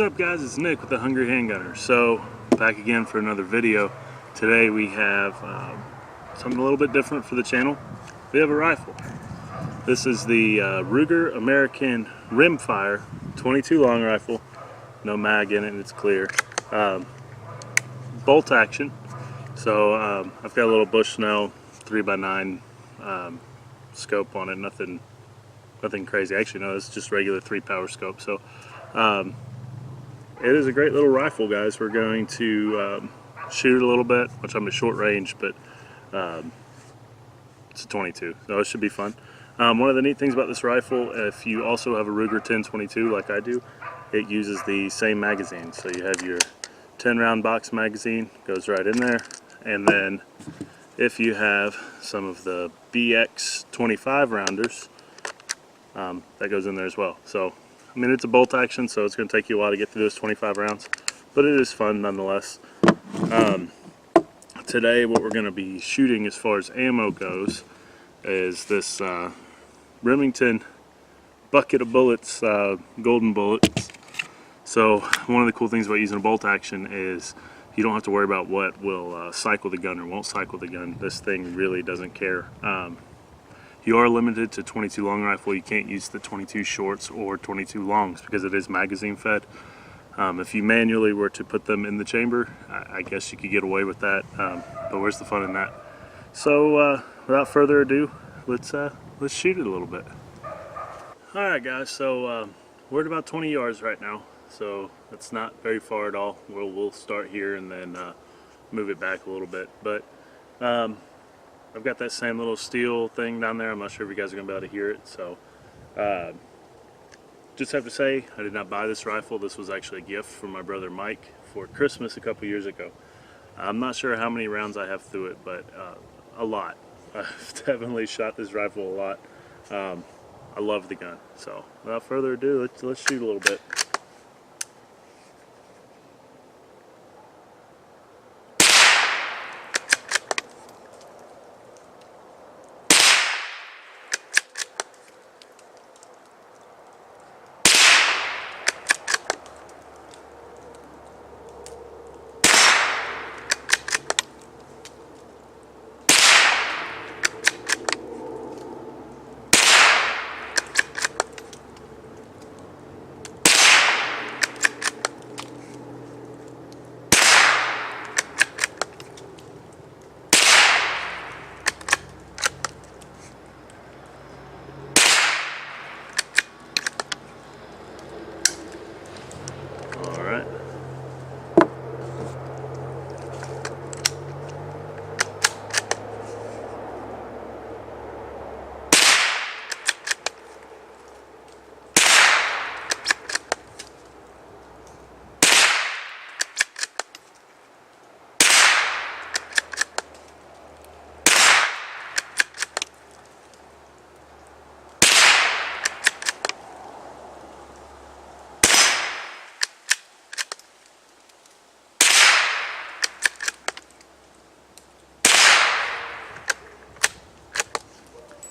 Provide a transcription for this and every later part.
up, guys? It's Nick with the Hungry Handgunner. So back again for another video. Today we have something a little bit different for the channel. We have a rifle. This is the Ruger American Rimfire 22 long rifle. No mag in it, and it's clear. Bolt action. So I've got a little Bushnell 3x9 scope on it. Nothing crazy. Actually, no, it's just regular 3-power scope. So it is a great little rifle, guys. We're going to shoot it a little bit, which I'm at short range, but it's a 22, so it should be fun. One of the neat things about this rifle, if you also have a Ruger 1022 like I do, it uses the same magazine. So you have your 10-round box magazine, goes right in there, and then if you have some of the BX 25 rounders, that goes in there as well. So I mean, it's a bolt action, so it's going to take you a while to get through those 25 rounds, but it is fun nonetheless. Today what we're going to be shooting as far as ammo goes is this Remington bucket of bullets, golden bullets. So one of the cool things about using a bolt action is you don't have to worry about what will cycle the gun or won't cycle the gun. This thing really doesn't care. You are limited to 22 long rifle. You can't use the 22 shorts or 22 longs because it is magazine fed. If you manually were to put them in the chamber, I guess you could get away with that, but where's the fun in that? So without further ado, let's shoot it a little bit. Alright guys, so we're at about 20 yards right now, so it's not very far at all. We'll start here and then move it back a little bit, but I've got that same little steel thing down there. I'm not sure if you guys are going to be able to hear it. So just have to say, I did not buy this rifle. This was actually a gift from my brother Mike for Christmas a couple years ago. I'm not sure how many rounds I have through it, but a lot. I've definitely shot this rifle a lot. I love the gun. So without further ado, let's shoot a little bit.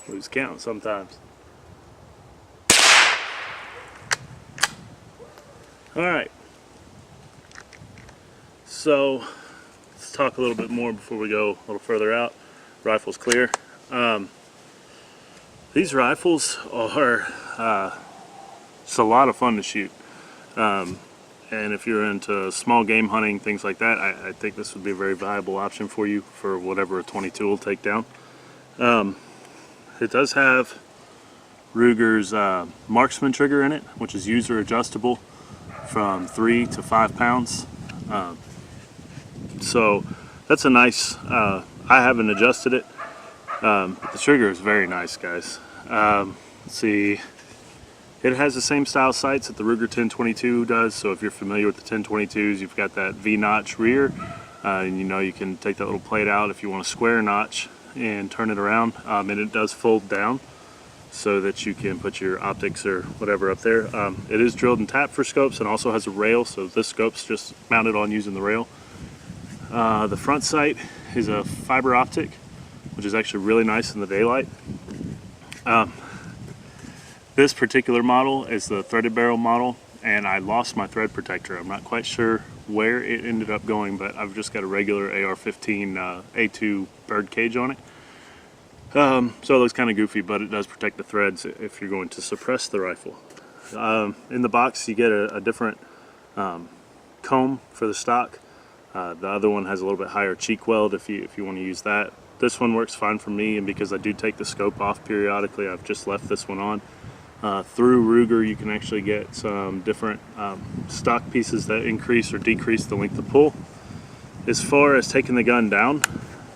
Lose count sometimes. Alright, so let's talk a little bit more before we go a little further out. Rifle's clear. These rifles are it's a lot of fun to shoot, and if you're into small game hunting, things like that, I think this would be a very viable option for you for whatever a 22 will take down. It does have Ruger's marksman trigger in it, which is user adjustable from 3 to 5 pounds. So that's a nice, I haven't adjusted it, but the trigger is very nice, guys. Let's see, it has the same style sights that the Ruger 1022 does, so if you're familiar with the 1022s, you've got that V-notch rear, and you know you can take that little plate out if you want a square notch and turn it around, and it does fold down so that you can put your optics or whatever up there. It is drilled and tapped for scopes and also has a rail, so this scope's just mounted on using the rail. The front sight is a fiber optic, which is actually really nice in the daylight. This particular model is the threaded barrel model, and I lost my thread protector. I'm not quite sure where it ended up going, but I've just got a regular AR-15 A2 bird cage on it. So it looks kind of goofy, but it does protect the threads if you're going to suppress the rifle. In the box you get a different comb for the stock. The other one has a little bit higher cheek weld if you want to use that. This one works fine for me, and because I do take the scope off periodically, I've just left this one on. Through Ruger you can actually get some different stock pieces that increase or decrease the length of pull. As far as taking the gun down,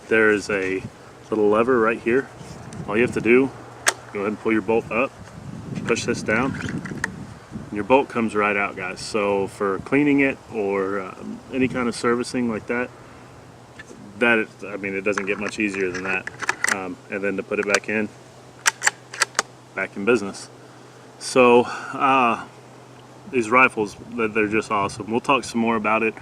there is a little lever right here. All you have to do, go ahead and pull your bolt up, push this down, and your bolt comes right out, guys. So for cleaning it or any kind of servicing like that, I mean, it doesn't get much easier than that. And then to put it back in business. So these rifles, they're just awesome. We'll talk some more about it.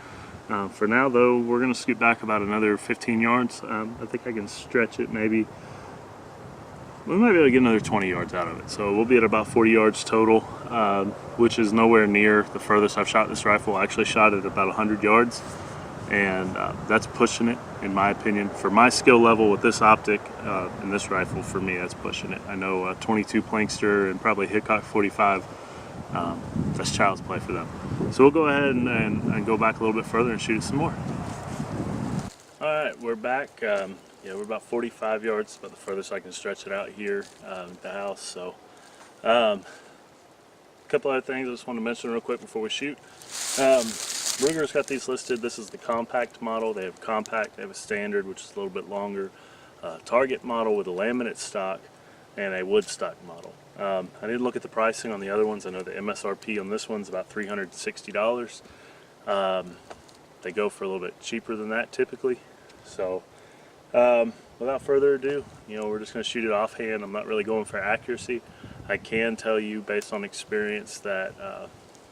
For now though, we're going to scoot back about another 15 yards. I think I can stretch it maybe. We might be able to get another 20 yards out of it. So we'll be at about 40 yards total, which is nowhere near the furthest I've shot this rifle. I actually shot it about 100 yards, and that's pushing it, in my opinion. For my skill level with this optic and this rifle, for me, that's pushing it. I know 22 Plankster and probably Hickok 45, that's child's play for them. So we'll go ahead and go back a little bit further and shoot it some more. Alright, we're back. Yeah, we're about 45 yards, about the furthest I can stretch it out here at the house. So, a couple other things I just want to mention real quick before we shoot. Ruger's got these listed. This is the compact model. They have compact, they have a standard, which is a little bit longer, target model with a laminate stock, and a wood stock model. I did look at the pricing on the other ones. I know the MSRP on this one's about $360. They go for a little bit cheaper than that typically. So without further ado, we're just going to shoot it offhand. I'm not really going for accuracy. I can tell you based on experience that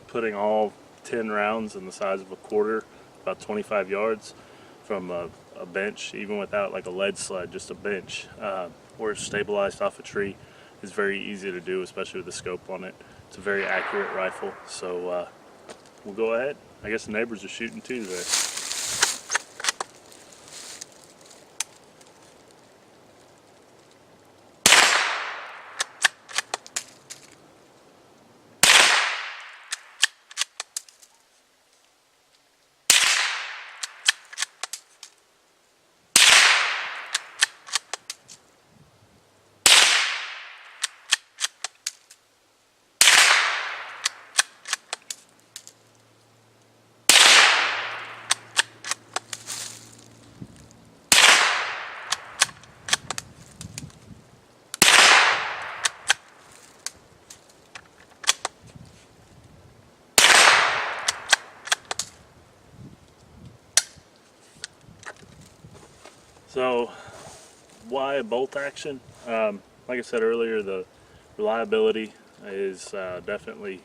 putting all 10 rounds in the size of a quarter, about 25 yards from a bench, even without like a lead sled, just a bench, or stabilized off a tree, is very easy to do, especially with the scope on it. It's a very accurate rifle, so we'll go ahead. I guess the neighbors are shooting too today. So, why bolt action? Like I said earlier, the reliability is definitely,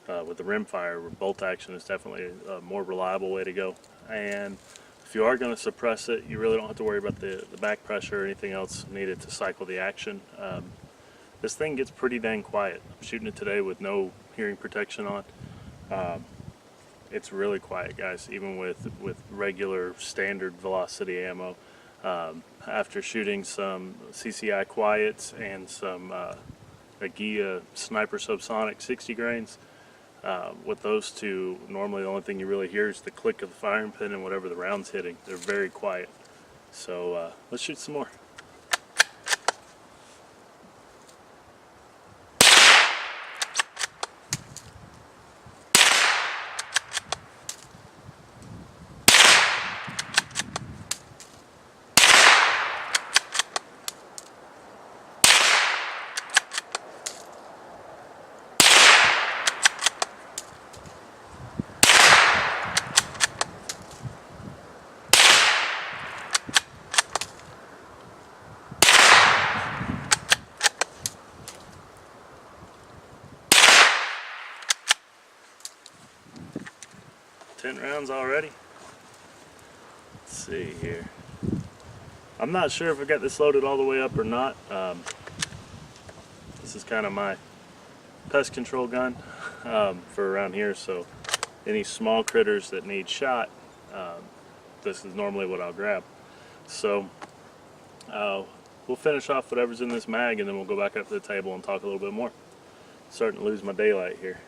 with the rimfire, bolt action is definitely a more reliable way to go. And if you are going to suppress it, you really don't have to worry about the back pressure or anything else needed to cycle the action. This thing gets pretty dang quiet. I'm shooting it today with no hearing protection on. It's really quiet, guys, even with regular standard velocity ammo. After shooting some CCI quiets and some Agia Sniper Subsonic 60 grains, with those two, normally the only thing you really hear is the click of the firing pin and whatever the round's hitting. They're very quiet. So let's shoot some more. Ten rounds already. Let's see here. I'm not sure if I got this loaded all the way up or not. This is kind of my pest control gun. for around here, so any small critters that need shot, this is normally what I'll grab. So we'll finish off whatever's in this mag, and then we'll go back up to the table and talk a little bit more. Starting to lose my daylight here.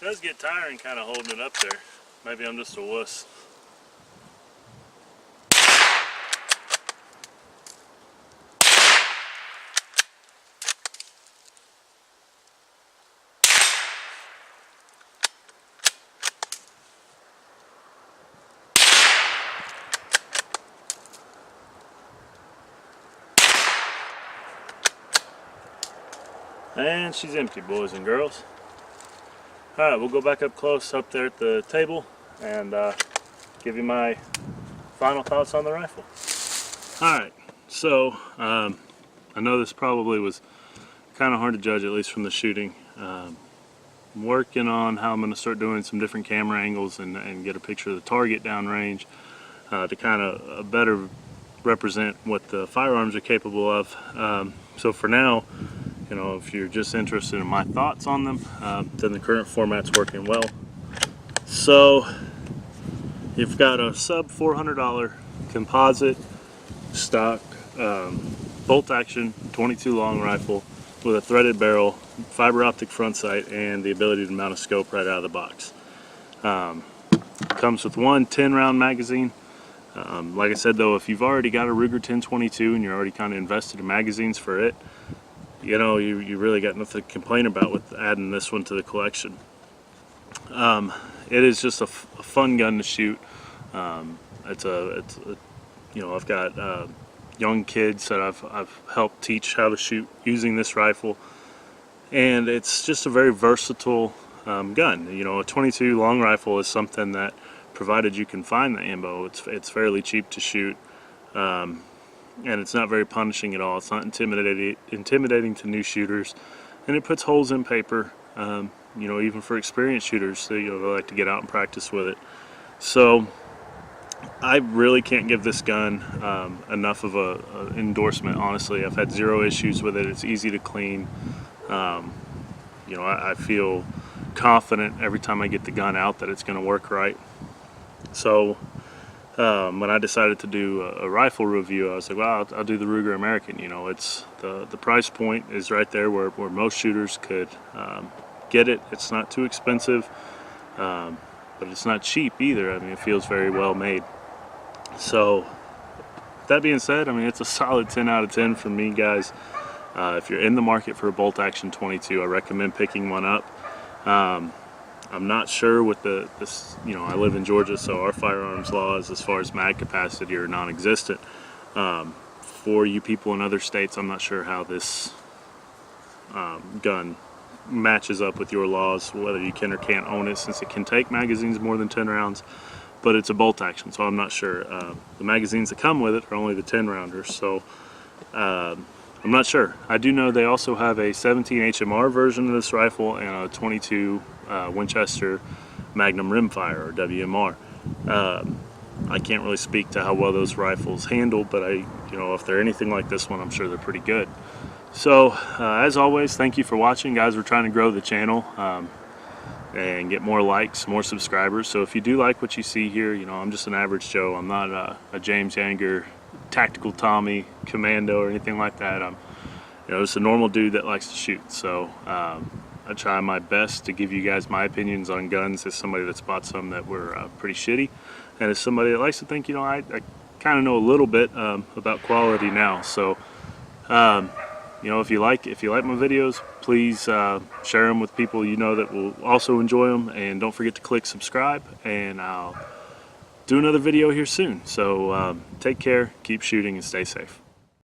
It does get tiring kind of holding it up there. Maybe I'm just a wuss. And she's empty, boys and girls. Alright, we'll go back up close up there at the table and give you my final thoughts on the rifle. Alright, so I know this probably was kind of hard to judge, at least from the shooting. I'm working on how I'm going to start doing some different camera angles and get a picture of the target downrange to kind of better represent what the firearms are capable of. So for now, you know, if you're just interested in my thoughts on them, then the current format's working well. So you've got a sub $400 composite stock bolt action 22 long rifle with a threaded barrel, fiber optic front sight, and the ability to mount a scope right out of the box. Comes with one 10-round magazine. Like I said though, if you've already got a Ruger 1022 and you're already kind of invested in magazines for it, you know, you really got nothing to complain about with adding this one to the collection. It is just a fun gun to shoot. It's a you know, I've got young kids that I've helped teach how to shoot using this rifle, and it's just a very versatile gun. You know, a 22 long rifle is something that, provided you can find the ammo, it's fairly cheap to shoot. And it's not very punishing at all. It's not intimidating to new shooters, and it puts holes in paper, you know, even for experienced shooters that, you know, they like to get out and practice with it. So I really can't give this gun enough of a endorsement, honestly. I've had zero issues with it. It's easy to clean. You know, I feel confident every time I get the gun out that it's going to work right. So when I decided to do a rifle review, I was like, well, I'll do the Ruger American. You know, it's the price point is right there where most shooters could get it. It's not too expensive, but it's not cheap either. I mean, it feels very well made. So that being said, I mean, it's a solid 10 out of 10 for me, guys. If you're in the market for a bolt action 22, I recommend picking one up. I'm not sure with this, you know, I live in Georgia, so our firearms laws as far as mag capacity are non-existent. For you people in other states, I'm not sure how this gun matches up with your laws, whether you can or can't own it, since it can take magazines more than 10 rounds, but it's a bolt action, so I'm not sure. The magazines that come with it are only the 10 rounders, so I'm not sure. I do know they also have a 17 HMR version of this rifle and a 22 Winchester Magnum rimfire, or WMR. I can't really speak to how well those rifles handle, but you know, if they're anything like this one, I'm sure they're pretty good. So as always, thank you for watching, guys. We're trying to grow the channel and get more likes, more subscribers. So if you do like what you see here, you know, I'm just an average Joe. I'm not a James Yanger, Tactical Tommy, Commando, or anything like that. I'm, you know, just a normal dude that likes to shoot. So I try my best to give you guys my opinions on guns as somebody that's bought some that were pretty shitty, and as somebody that likes to think, you know, I kind of know a little bit about quality now. So you you know, if you like my videos, please share them with people you know that will also enjoy them, and don't forget to click subscribe, and I'll do another video here soon. So take care, keep shooting, and stay safe.